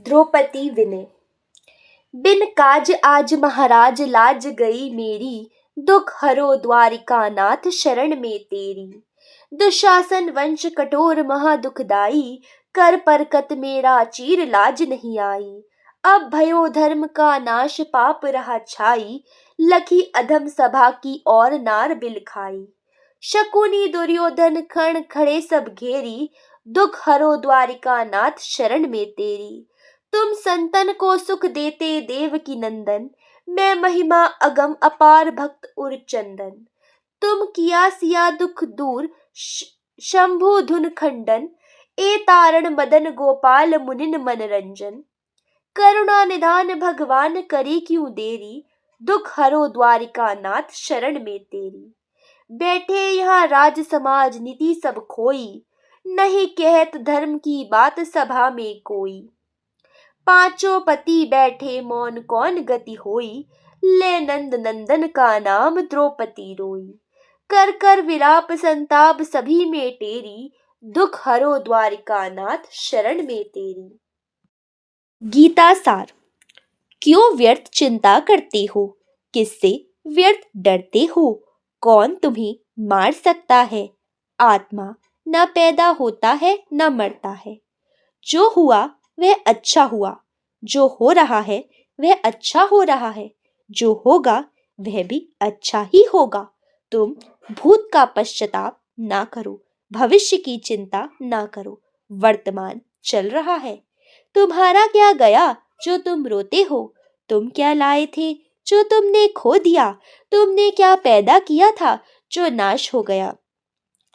द्रौपदी विनय। बिन काज आज महाराज लाज गई मेरी, दुख हरो द्वारिका नाथ शरण में तेरी। दुशासन वंश कठोर महा दुखदाई, कर परकत मेरा चीर लाज नहीं आई। अब भयो धर्म का नाश पाप रहा छाई, लखी अधम सभा की और नार बिल खाई। शकुनी दुर्योधन खण खड़े सब घेरी, दुख हरो द्वारिका नाथ शरण में तेरी। तुम संतन को सुख देते देव की नंदन, मैं महिमा अगम अपार भक्त उर चंदन। तुम किया सिया दुख दूर शंभु धुन खंडन, ए तारण मदन गोपाल मुनिन मनरंजन। करुणा निधान भगवान करी क्यों देरी, दुख हरो द्वारिका नाथ शरण में तेरी। बैठे यहाँ राज समाज नीति सब खोई, नहीं कहत धर्म की बात सभा में कोई। पांचों पति बैठे मौन कौन गति होई, ले नंद नंदन का नाम द्रौपदी रोई। कर कर विलाप संताप सभी में टेरी, दुख हरो द्वारिका नाथ शरण में तेरी। गीता सार। क्यों व्यर्थ चिंता करते हो, किससे व्यर्थ डरते हो। कौन तुम्हें मार सकता है, आत्मा न पैदा होता है न मरता है। जो हुआ वह अच्छा हुआ, जो हो रहा है वह अच्छा हो रहा है, जो होगा वह भी अच्छा ही होगा। तुम भूत का पश्चाताप ना करो, भविष्य की चिंता ना करो। वर्तमान चल रहा है, तुम्हारा क्या गया जो तुम रोते हो। तुम क्या लाए थे जो तुमने खो दिया, तुमने क्या पैदा किया था जो नाश हो गया।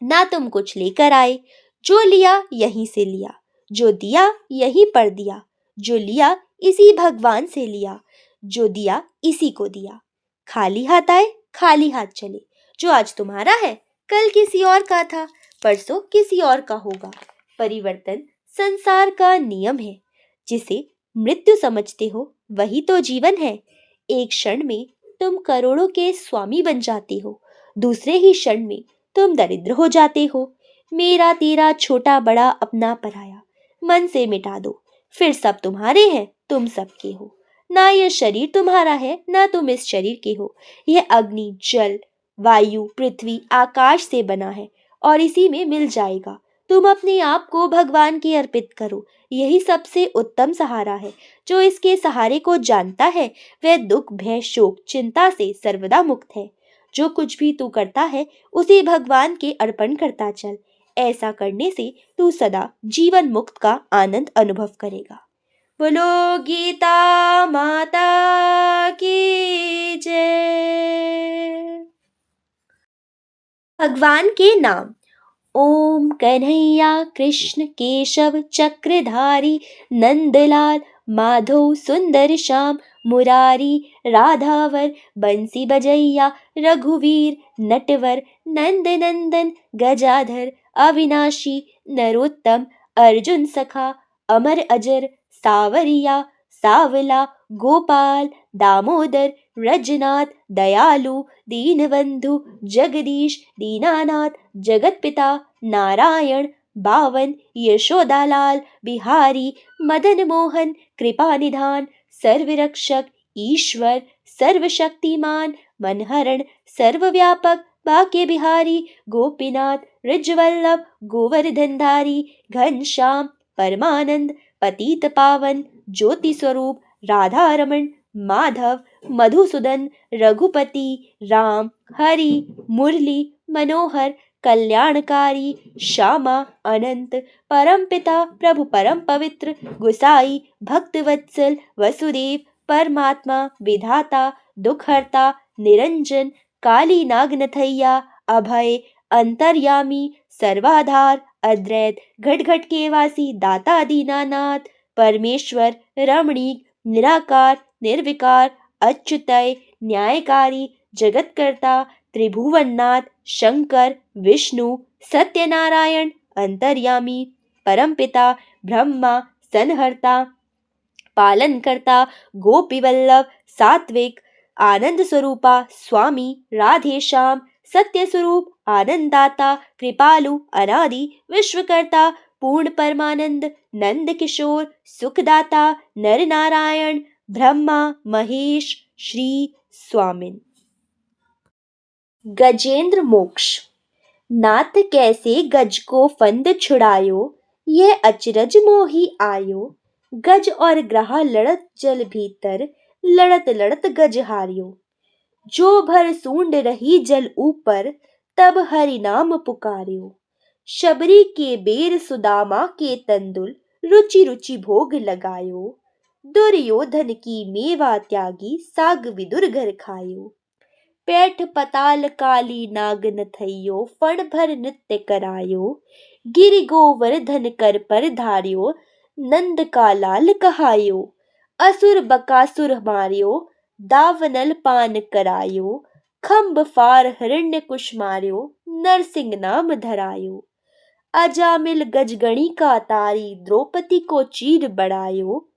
ना तुम कुछ लेकर आए, जो लिया यहीं से लिया, जो दिया यहीं पर दिया। जो लिया इसी भगवान से लिया, जो दिया इसी को दिया। खाली हाथ आए खाली हाथ चले, जो आज तुम्हारा है कल किसी और का था, परसों किसी और का होगा। परिवर्तन संसार का नियम है, जिसे मृत्यु समझते हो वही तो जीवन है। एक क्षण में तुम करोड़ों के स्वामी बन जाते हो, दूसरे ही क्षण में तुम दरिद्र हो जाते हो। मेरा तेरा छोटा बड़ा अपना पराया मन से मिटा दो, फिर सब तुम्हारे हैं, तुम सबके हो। ना यह शरीर तुम्हारा है ना तुम इस शरीर के हो। यह अग्नि जल वायु पृथ्वी आकाश से बना है और इसी में मिल जाएगा। तुम अपने आप को भगवान के अर्पित करो, यही सबसे उत्तम सहारा है। जो इसके सहारे को जानता है वह दुख भय शोक चिंता से सर्वदा मुक्त है। जो कुछ भी तू करता है उसे भगवान के अर्पण करता चल, ऐसा करने से तू सदा जीवन मुक्त का आनंद अनुभव करेगा। बोलो गीता माता की जय। भगवान के नाम। ओम कन्हैया कृष्ण केशव चक्रधारी, नंदलाल माधव सुंदर श्याम, मुरारी राधावर बंसी बजैया, रघुवीर नटवर नंद नंदन, गजाधर अविनाशी नरोत्तम, अर्जुन सखा अमर अजर, सावरिया सावला गोपाल दामोदर, रजनाथ दयालु दीनबंधु, जगदीश दीनानाथ, जगत पिता नारायण बावन, यशोदालाल बिहारी, मदन मोहन कृपा निधान, सर्वरक्षक ईश्वर सर्वशक्तिमान, मनहरण सर्वव्यापक बाके बिहारी, गोपीनाथ ब्रजवल्लभ गोवर्धनधारी, घनश्याम परमानंद पतित पावन, ज्योति स्वरूप राधा रमण माधव मधुसूदन, रघुपति राम हरि मुरली मनोहर, कल्याणकारी श्यामा अनंत, परमपिता प्रभु परम पवित्र, गुसाई भक्तवत्सल वसुदेव, परमात्मा विधाता दुखहर्ता निरंजन, काली नागनथैया अभय अंतर्यामी, सर्वाधार अद्वैत, घट घट के वासी दाता दीनानाथ, परमेश्वर रमणीक निराकार निर्विकार, अच्युतय न्यायकारी, जगतकर्ता त्रिभुवननाथ, शंकर विष्णु सत्यनारायण, अंतर्यामी परमपिता ब्रह्मा, संहर्ता पालनकर्ता, गोपीवल्लभ सात्विक, आनंद स्वरूपा स्वामी राधे श्याम, सत्य स्वरूप आनंदाता, कृपालु अनादि विश्वकर्ता, पूर्ण परमानंद, नंद किशोर, सुखदाता, नर नारायण, ब्रह्मा महेश, श्री स्वामिन। गजेंद्र मोक्ष। नाथ कैसे गज को फंद छुड़ायो, यह अचरज मोही आयो। गज और ग्रह लड़त जल भीतर, लड़त लड़त गज हारियो। जो भर सूंड रही जल ऊपर, तब हरि नाम पुकारियो। शबरी के बेर सुदामा के तंदुल, रुचि रुचि भोग लगायो। दुर्योधन की मेवा त्यागी, साग विदुर घर खायो। पेट पताल काली नाग नथइयो, फण भर नृत्य करायो। गिरि गोवर्धन कर पर धारियो, नंद का लाल कहायो। असुर बकासुर मारियो, दावनल पान करायो। खंब फार हिरण्य कुश मारियो, नरसिंह नाम धरायो। अजामिल गजगणी का तारी, द्रौपदी को चीर बढ़ायो।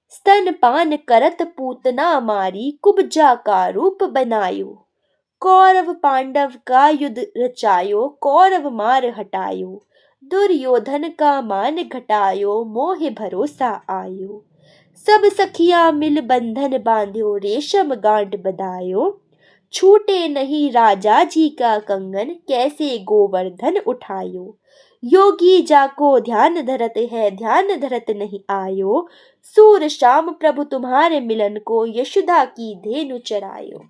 स्तन पान करत पूतना मारी, कुब्जा का रूप बनायो। कौरव पांडव का युद्ध रचायो, कौरव मार हटायो। दुर्योधन का मान घटायो, मोह भरोसा आयो। सब सखिया मिल बंधन बांध्यो, रेशम गांठ बधायो। छूटे नहीं राजा जी का कंगन, कैसे गोवर्धन उठायो। योगी जाको ध्यान धरत है, ध्यान धरत नहीं आयो। सूर श्याम प्रभु तुम्हारे मिलन को, यशोदा की धेनु चरायो।